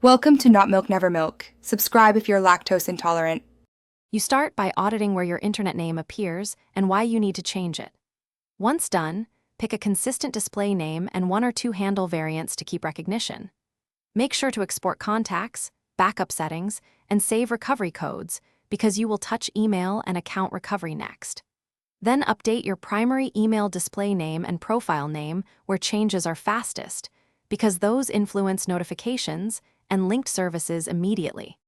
Welcome to Not Milk Never Milk. Subscribe if you're lactose intolerant. You start by auditing where your internet name appears and why you need to change it. Once done, pick a consistent display name and 1 or 2 handle variants to keep recognition. Make sure to export contacts, backup settings, and save recovery codes because you will touch email and account recovery next. Then update your primary email display name and profile name where changes are fastest because those influence notifications and linked services immediately.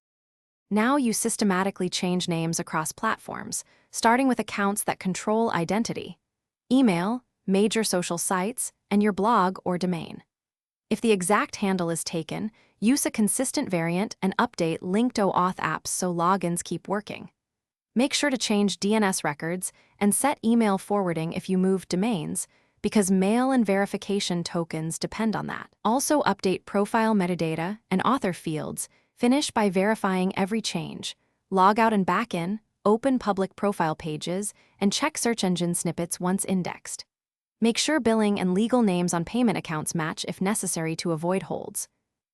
Now you systematically change names across platforms, starting with accounts that control identity: email, major social sites, and your blog or domain. If the exact handle is taken, use a consistent variant and update linked OAuth apps so logins keep working. Make sure to change DNS records and set email forwarding if you move domains, because mail and verification tokens depend on that. Also update profile metadata and author fields. Finish by verifying every change. Log out and back in, open public profile pages, and check search engine snippets once indexed. Make sure billing and legal names on payment accounts match if necessary to avoid holds.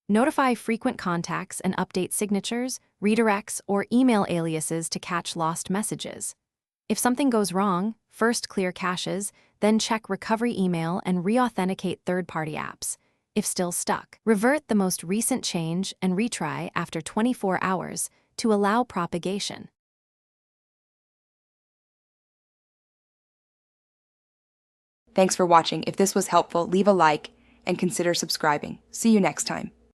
Notify frequent contacts and update signatures, redirects, or email aliases to catch lost messages. If something goes wrong, first clear caches, then check recovery email and re-authenticate third-party apps. If still stuck, revert the most recent change and retry after 24 hours to allow propagation. Thanks for watching. If this was helpful, leave a like and consider subscribing. See you next time.